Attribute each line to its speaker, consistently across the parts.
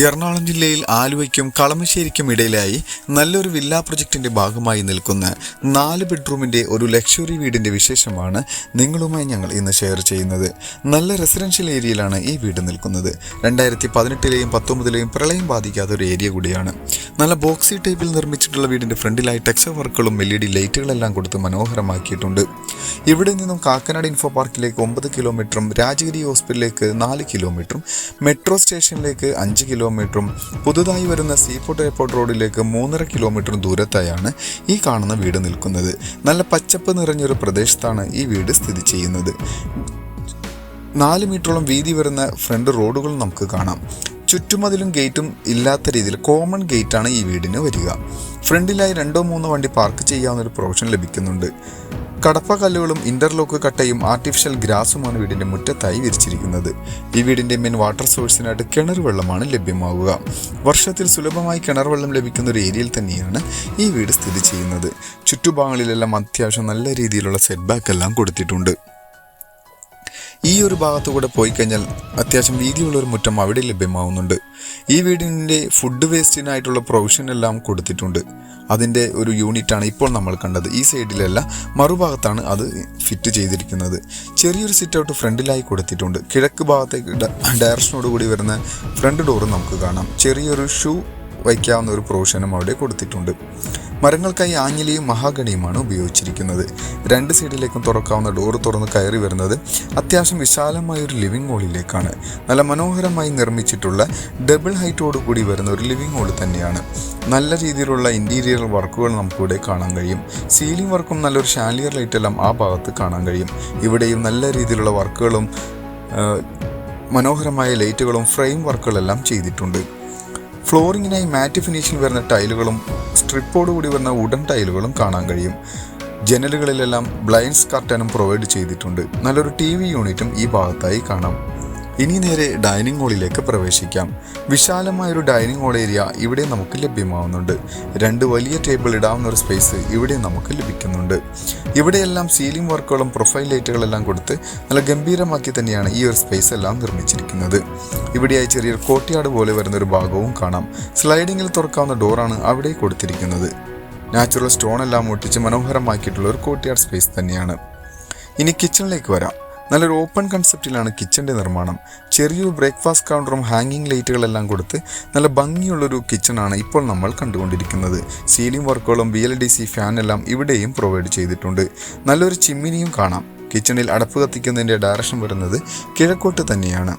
Speaker 1: എറണാകുളം ജില്ലയിൽ ആലുവയ്ക്കും കളമശ്ശേരിക്കും ഇടയിലായി നല്ലൊരു വില്ലാ പ്രൊജക്ടിന്റെ ഭാഗമായി നിൽക്കുന്ന 4 ബെഡ്റൂമിന്റെ ഒരു ലക്ഷറി വീടിന്റെ വിശേഷമാണ് നിങ്ങളുമായി ഞങ്ങൾ ഇന്ന് ഷെയർ ചെയ്യുന്നത്. നല്ല റെസിഡൻഷ്യൽ ഏരിയയിലാണ് ഈ വീട് നിൽക്കുന്നത്. 2018-ലെയും 19-ലെയും പ്രളയം ബാധിക്കാത്ത ഒരു ഏരിയ കൂടിയാണ്. നല്ല ബോക്സി ടൈപ്പിൽ നിർമ്മിച്ചിട്ടുള്ള വീടിന്റെ ഫ്രണ്ടിലായി ടെക്സ്ചർ വർക്കുകളും LED ലൈറ്റുകളെല്ലാം കൊടുത്ത് മനോഹരമാക്കിയിട്ടുണ്ട്. ഇവിടെ നിന്നും കാക്കനാട് ഇൻഫോ പാർക്കിലേക്ക് 9 കിലോമീറ്ററും രാജഗിരി ഹോസ്പിറ്റലിലേക്ക് 4 കിലോമീറ്ററും മെട്രോ സ്റ്റേഷനിലേക്ക് 5 കിലോമീറ്ററും പുതുതായി വരുന്ന സീപോർട്ട് എയർപോർട്ട് റോഡിലേക്ക് 3.5 കിലോമീറ്ററും ദൂരത്തായാണ് ഈ കാണുന്ന വീട് നിൽക്കുന്നത്. നല്ല പച്ചപ്പ് നിറഞ്ഞൊരു പ്രദേശത്താണ് ഈ വീട് സ്ഥിതി ചെയ്യുന്നത്. 4 മീറ്ററോളം വീതി വരുന്ന ഫ്രണ്ട് റോഡുകൾ നമുക്ക് കാണാം. ചുറ്റുമതിലും ഗേറ്റും ഇല്ലാത്ത രീതിയിൽ കോമൺ ഗേറ്റാണ് ഈ വീടിന് വരിക. ഫ്രണ്ടിലായി 2-3 വണ്ടി പാർക്ക് ചെയ്യാവുന്ന ഒരു പ്രൊവിഷൻ ലഭിക്കുന്നുണ്ട്. കടപ്പ കല്ലുകളും ഇന്റർലോക്ക് കട്ടയും ആർട്ടിഫിഷ്യൽ ഗ്രാസുമാണ് വീടിന്റെ മുറ്റത്തായി വിരിച്ചിരിക്കുന്നത്. ഈ വീടിന്റെ മെയിൻ വാട്ടർ സോഴ്സിനായിട്ട് കിണർ വെള്ളമാണ് ലഭ്യമാവുക. വർഷത്തിൽ സുലഭമായി കിണർ വെള്ളം ലഭിക്കുന്ന ഒരു ഏരിയയിൽ തന്നെയാണ് ഈ വീട് സ്ഥിതി ചെയ്യുന്നത്. ചുറ്റുഭാഗങ്ങളിലെല്ലാം അത്യാവശ്യം നല്ല രീതിയിലുള്ള സെറ്റ് ബാക്ക് എല്ലാം കൊടുത്തിട്ടുണ്ട്. ഈ ഒരു ഭാഗത്തുകൂടെ പോയി കഴിഞ്ഞാൽ അത്യാവശ്യം വീതിയുള്ള ഒരു മുറ്റം അവിടെ ലഭ്യമാവുന്നുണ്ട്. ഈ വീടിൻ്റെ ഫുഡ് വേസ്റ്റിനായിട്ടുള്ള പ്രൊവിഷൻ എല്ലാം കൊടുത്തിട്ടുണ്ട്. അതിൻ്റെ ഒരു യൂണിറ്റാണ് ഇപ്പോൾ നമ്മൾ കണ്ടത്. ഈ സൈഡിലല്ല, മറുഭാഗത്താണ് അത് ഫിറ്റ് ചെയ്തിരിക്കുന്നത്. ചെറിയൊരു സിറ്റ് ഔട്ട് ഫ്രണ്ടിലായി കൊടുത്തിട്ടുണ്ട്. കിഴക്ക് ഭാഗത്തേക്ക് ഡയറക്ഷനോട് കൂടി വരുന്ന ഫ്രണ്ട് ഡോറ് നമുക്ക് കാണാം. ചെറിയൊരു ഷൂ വയ്ക്കാവുന്ന ഒരു പ്രൊവിഷനും അവിടെ കൊടുത്തിട്ടുണ്ട്. മരങ്ങൾക്കായി ആഞ്ഞിലിയും മഹാഗണിയുമാണ് ഉപയോഗിച്ചിരിക്കുന്നത്. 2 സൈഡിലേക്കും തുറക്കാവുന്ന ഡോറ് തുറന്ന് കയറി വരുന്നത് അത്യാവശ്യം വിശാലമായ ഒരു ലിവിംഗ് ഹോളിലേക്കാണ്. നല്ല മനോഹരമായി നിർമ്മിച്ചിട്ടുള്ള ഡബിൾ ഹൈറ്റോട് കൂടി വരുന്ന ഒരു ലിവിംഗ് ഹോൾ തന്നെയാണ്. നല്ല രീതിയിലുള്ള ഇൻറ്റീരിയർ വർക്കുകൾ നമുക്കിവിടെ കാണാൻ കഴിയും. സീലിംഗ് വർക്കും നല്ലൊരു ഷാൻലിയർ ലൈറ്റെല്ലാം ആ ഭാഗത്ത് കാണാൻ കഴിയും. ഇവിടെയും നല്ല രീതിയിലുള്ള വർക്കുകളും മനോഹരമായ ലൈറ്റുകളും ഫ്രെയിം വർക്കുകളെല്ലാം ചെയ്തിട്ടുണ്ട്. ഫ്ലോറിങ്ങിനായി മാറ്റ് ഫിനിഷിൽ വരുന്ന ടൈലുകളും സ്ട്രിപ്പോട് കൂടി വരുന്ന വുഡൻ ടൈലുകളും കാണാൻ കഴിയും. ജനലുകളിലെല്ലാം ബ്ലൈൻഡ്സ് കർട്ടനും പ്രൊവൈഡ് ചെയ്തിട്ടുണ്ട്. നല്ലൊരു TV യൂണിറ്റും ഈ ഭാഗത്തായി കാണാം. ഇനി നേരെ ഡൈനിങ് ഹാളിലേക്ക് പ്രവേശിക്കാം. വിശാലമായൊരു ഡൈനിങ് ഹാൾ ഏരിയ ഇവിടെ നമുക്ക് ലഭ്യമാവുന്നുണ്ട്. 2 വലിയ ടേബിൾ ഇടാവുന്ന ഒരു സ്പേസ് ഇവിടെ നമുക്ക് ലഭിക്കുന്നുണ്ട്. ഇവിടെയെല്ലാം സീലിംഗ് വർക്കുകളും പ്രൊഫൈൽ ലൈറ്റുകളെല്ലാം കൊടുത്ത് നല്ല ഗംഭീരമാക്കി തന്നെയാണ് ഈ ഒരു സ്പേസ് എല്ലാം നിർമ്മിച്ചിരിക്കുന്നത്. ഇവിടെയായി ചെറിയൊരു കോർട്ട്യാർഡ് പോലെ വരുന്നൊരു ഭാഗവും കാണാം. സ്ലൈഡിങ്ങിൽ തുറക്കാവുന്ന ഡോറാണ് അവിടെ കൊടുത്തിരിക്കുന്നത്. നാച്ചുറൽ സ്റ്റോൺ എല്ലാം ഒട്ടിച്ച് മനോഹരമാക്കിയിട്ടുള്ള ഒരു കോർട്ട്യാർഡ് സ്പേസ് തന്നെയാണ്. ഇനി കിച്ചണിലേക്ക് വരാം. നല്ലൊരു ഓപ്പൺ കൺസെപ്റ്റിലാണ് കിച്ചൻ്റെ നിർമ്മാണം. ചെറിയൊരു ബ്രേക്ക്ഫാസ്റ്റ് കൗണ്ടറും ഹാങ്ങിങ് ലൈറ്റുകളെല്ലാം കൊടുത്ത് നല്ല ഭംഗിയുള്ളൊരു കിച്ചണാണ് ഇപ്പോൾ നമ്മൾ കണ്ടുകൊണ്ടിരിക്കുന്നത്. സീലിംഗ് വർക്കുകളും VLDC ഫാനെല്ലാം ഇവിടെയും പ്രൊവൈഡ് ചെയ്തിട്ടുണ്ട്. നല്ലൊരു ചിമ്മിനിയും കാണാം. കിച്ചണിൽ അടപ്പ് കത്തിക്കുന്നതിൻ്റെ ഡയറക്ഷൻ വരുന്നത് കിഴക്കോട്ട് തന്നെയാണ്.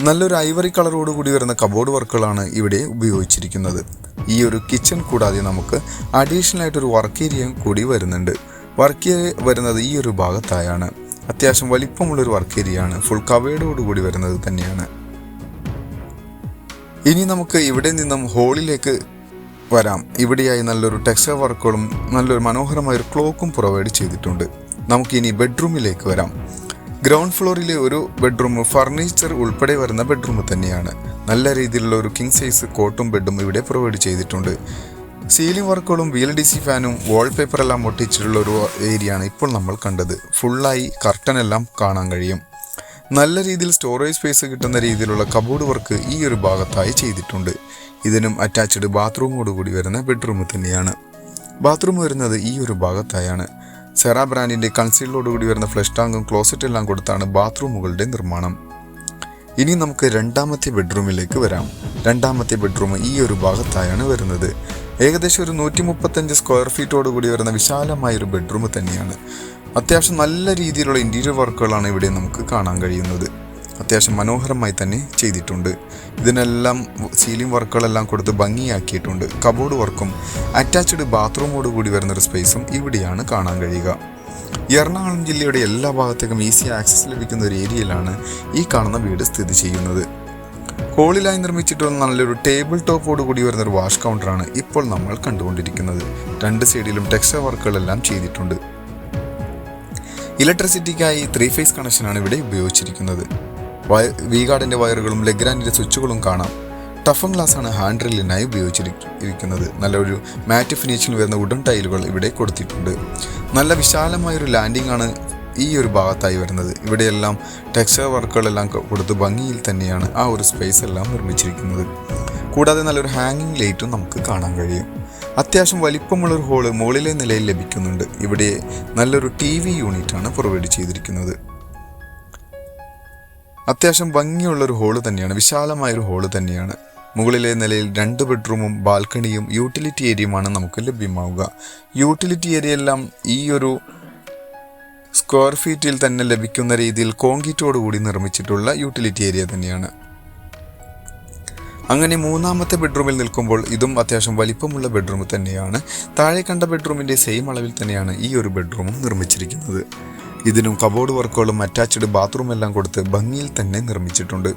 Speaker 1: നല്ലൊരു ഐവറി കളറോടുകൂടി വരുന്ന കബോർഡ് വർക്കുകളാണ് ഇവിടെ ഉപയോഗിച്ചിരിക്കുന്നത്. ഈ ഒരു കിച്ചൺ കൂടാതെ നമുക്ക് അഡീഷണൽ ആയിട്ടൊരു വർക്ക് ഏരിയ കൂടി വരുന്നുണ്ട്. വർക്ക് ഏരിയ വരുന്നത് ഈ ഒരു ഭാഗത്തായാണ്. അത്യാവശ്യം വലിപ്പമുള്ളൊരു വർക്ക് ഏരിയയാണ്. ഫുൾ കവേർഡോടുകൂടി വരുന്നത് തന്നെയാണ്. ഇനി നമുക്ക് ഇവിടെ നിന്നും ഹോളിലേക്ക് വരാം. ഇവിടെയായി നല്ലൊരു ടെക്സ്ചർ വർക്കുകളും നല്ലൊരു മനോഹരമായൊരു ക്ലോക്കും പ്രൊവൈഡ് ചെയ്തിട്ടുണ്ട്. നമുക്കിനി ബെഡ്റൂമിലേക്ക് വരാം. ഗ്രൗണ്ട് ഫ്ലോറിലെ ഒരു ബെഡ്റൂം ഫർണിച്ചർ ഉൾപ്പെടെ വരുന്ന ബെഡ്റൂം തന്നെയാണ്. നല്ല രീതിയിലുള്ള ഒരു കിങ് സൈസ് കോട്ടും ബെഡും ഇവിടെ പ്രൊവൈഡ് ചെയ്തിട്ടുണ്ട്. സീലിംഗ് വർക്കുകളും VLDC ഫാനും വാൾപേപ്പറെല്ലാം ഒട്ടിച്ചിട്ടുള്ള ഒരു ഏരിയയാണ് ഇപ്പോൾ നമ്മൾ കണ്ടത്. ഫുള്ളായി കർട്ടൻ എല്ലാം കാണാൻ കഴിയും. നല്ല രീതിയിൽ സ്റ്റോറേജ് സ്പേസ് കിട്ടുന്ന രീതിയിലുള്ള കബോർഡ് വർക്ക് ഈ ഒരു ഭാഗത്തായി ചെയ്തിട്ടുണ്ട്. ഇതിനും അറ്റാച്ച്ഡ് ബാത്റൂമോട് കൂടി വരുന്ന ബെഡ്റൂം തന്നെയാണ്. ബാത്റൂം വരുന്നത് ഈ ഒരു ഭാഗത്തായാണ്. സെറ ബ്രാൻഡിൻ്റെ കൺസീലോട് കൂടി വരുന്ന ഫ്ലഷ് ടാങ്കും ക്ലോസറ്റ് എല്ലാം കൊടുത്താണ് ബാത്റൂമുകളുടെ നിർമ്മാണം. ഇനി നമുക്ക് 2ാമത്തെ ബെഡ്റൂമിലേക്ക് വരാം. 2ാമത്തെ ബെഡ്റൂം ഈ ഒരു ഭാഗത്തായാണ് വരുന്നത്. ഏകദേശം ഒരു 135 സ്ക്വയർ ഫീറ്റോട് കൂടി വരുന്ന വിശാലമായൊരു ബെഡ്റൂം തന്നെയാണ്. അത്യാവശ്യം നല്ല രീതിയിലുള്ള ഇൻറ്റീരിയർ വർക്കുകളാണ് ഇവിടെ നമുക്ക് കാണാൻ കഴിയുന്നത്. അത്യാവശ്യം മനോഹരമായി തന്നെ ചെയ്തിട്ടുണ്ട്. ഇതിനെല്ലാം സീലിംഗ് വർക്കുകളെല്ലാം കൊടുത്ത് ഭംഗിയാക്കിയിട്ടുണ്ട്. കബോർഡ് വർക്കും അറ്റാച്ച്ഡ് ബാത്റൂമോട് കൂടി വരുന്നൊരു സ്പേസും ഇവിടെയാണ് കാണാൻ കഴിയുക. എറണാകുളം ജില്ലയുടെ എല്ലാ ഭാഗത്തേക്കും ഈസി ആക്സസ് ലഭിക്കുന്ന ഒരു ഏരിയയിലാണ് ഈ കാണുന്ന വീട് സ്ഥിതി ചെയ്യുന്നത്. ഹോളിലായി നിർമ്മിച്ചിട്ടുള്ള നല്ലൊരു ടേബിൾ ടോപ്പോട് കൂടി വരുന്നൊരു വാഷ് കൗണ്ടറാണ് ഇപ്പോൾ നമ്മൾ കണ്ടുകൊണ്ടിരിക്കുന്നത്. 2 സൈഡിലും ടെക്സ്ചർ വർക്കുകളെല്ലാം ചെയ്തിട്ടുണ്ട്. ഇലക്ട്രിസിറ്റിക്കായി 3 ഫേസ് കണക്ഷനാണ് ഇവിടെ ഉപയോഗിച്ചിരിക്കുന്നത്. V-ഗാർഡിൻ്റെ വയറുകളും ലെഗ്രാൻഡിൻ്റെ സ്വിച്ചുകളും കാണാം. ടഫൻ ഗ്ലാസ്സാണ് ഹാൻഡ് ഡ്രില്ലിനായി ഉപയോഗിച്ചിരിക്കുന്നത്. നല്ലൊരു മാറ്റ് ഫിനിഷിൽ വരുന്ന വുഡൻ ടൈലുകൾ ഇവിടെ കൊടുത്തിട്ടുണ്ട്. നല്ല വിശാലമായൊരു ലാൻഡിംഗ് ആണ് ഈ ഒരു ഭാഗത്തായി വരുന്നത്. ഇവിടെയെല്ലാം ടെക്സ്ചർ വർക്കുകളെല്ലാം കൊടുത്ത് ഭംഗിയിൽ തന്നെയാണ് ആ ഒരു സ്പേസ് എല്ലാം നിർമ്മിച്ചിരിക്കുന്നത്. കൂടാതെ നല്ലൊരു ഹാങ്ങിങ് ലൈറ്റും നമുക്ക് കാണാൻ കഴിയും. അത്യാവശ്യം വലിപ്പമുള്ളൊരു ഹോള് മുകളിലെ നിലയിൽ ലഭിക്കുന്നുണ്ട്. ഇവിടെ നല്ലൊരു TV യൂണിറ്റാണ് പ്രൊവൈഡ് ചെയ്തിരിക്കുന്നത്. അത്യാവശ്യം ഭംഗിയുള്ളൊരു ഹോള് തന്നെയാണ്, വിശാലമായൊരു ഹോള് തന്നെയാണ്. മുകളിലെ നിലയിൽ 2 ബെഡ്റൂമും ബാൽക്കണിയും യൂട്ടിലിറ്റി ഏരിയയുമാണ് നമുക്ക് ലഭ്യമാവുക. യൂട്ടിലിറ്റി ഏരിയ എല്ലാം ഈ ഒരു സ്ക്വയർ ഫീറ്റിൽ തന്നെ ലഭിക്കുന്ന രീതിയിൽ കോൺക്രീറ്റോട് കൂടി നിർമ്മിച്ചിട്ടുള്ള യൂട്ടിലിറ്റി ഏരിയ തന്നെയാണ്. അങ്ങനെ മൂന്നാമത്തെ ബെഡ്റൂമിൽ നിൽക്കുമ്പോൾ ഇതും അത്യാവശ്യം വലിപ്പമുള്ള ബെഡ്റൂം തന്നെയാണ്. താഴെ കണ്ട ബെഡ്റൂമിൻ്റെ സെയിം അളവിൽ തന്നെയാണ് ഈ ഒരു ബെഡ്റൂമും നിർമ്മിച്ചിരിക്കുന്നത്. ഇതിനും കബോർഡ് വർക്കുകളും അറ്റാച്ച്ഡ് ബാത്റൂം എല്ലാം കൊടുത്ത് ഭംഗിയിൽ തന്നെ നിർമ്മിച്ചിട്ടുണ്ട്.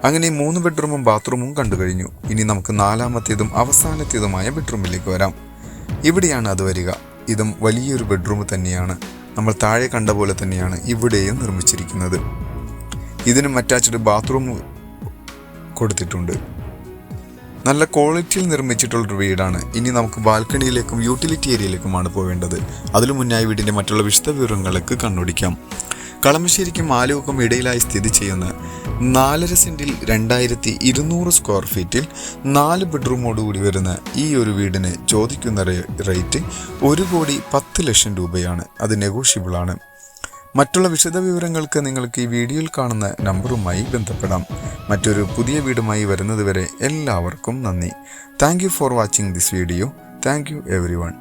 Speaker 1: അങ്ങനെ 3 ബെഡ്റൂമും ബാത്റൂമും കണ്ടു കഴിഞ്ഞു. ഇനി നമുക്ക് 4ാമത്തേതും അവസാനത്തേതുമായ ബെഡ്റൂമിലേക്ക് വരാം. ഇവിടെയാണ് അത് വരിക. ഇതും വലിയൊരു ബെഡ്റൂം തന്നെയാണ്. നമ്മൾ താഴെ കണ്ട പോലെ തന്നെയാണ് ഇവിടെയും നിർമ്മിച്ചിരിക്കുന്നത്. ഇതിനും അറ്റാച്ച്ഡ് ബാത്റൂം കൊടുത്തിട്ടുണ്ട്. നല്ല ക്വാളിറ്റിയിൽ നിർമ്മിച്ചിട്ടുള്ളൊരു വീടാണ്. ഇനി നമുക്ക് ബാൽക്കണിയിലേക്കും യൂട്ടിലിറ്റി ഏരിയയിലേക്കുമാണ് പോവേണ്ടത്. അതിനു മുന്നായി വീടിൻ്റെ മറ്റുള്ള വിശദ വിവരങ്ങൾക്ക് കണ്ണോടിക്കാം. കളമശ്ശേരിക്കും ആലുവക്കും ഇടയിലായി സ്ഥിതി ചെയ്യുന്ന 4.5 സെൻറ്റിൽ 2200 സ്ക്വയർ ഫീറ്റിൽ 4 ബെഡ്റൂമോടുകൂടി വരുന്ന ഈ ഒരു വീടിന് ചോദിക്കുന്ന റേറ്റ് 1,10,00,000 രൂപയാണ്. അത് നെഗോഷ്യബിൾ ആണ്. മറ്റുള്ള വിശദ വിവരങ്ങൾക്ക് നിങ്ങൾക്ക് ഈ വീഡിയോയിൽ കാണുന്ന നമ്പറുമായി ബന്ധപ്പെടാം. മറ്റൊരു പുതിയ വീടുമായി വരുന്നതുവരെ എല്ലാവർക്കും നന്ദി. Thank you for watching this video. Thank you everyone.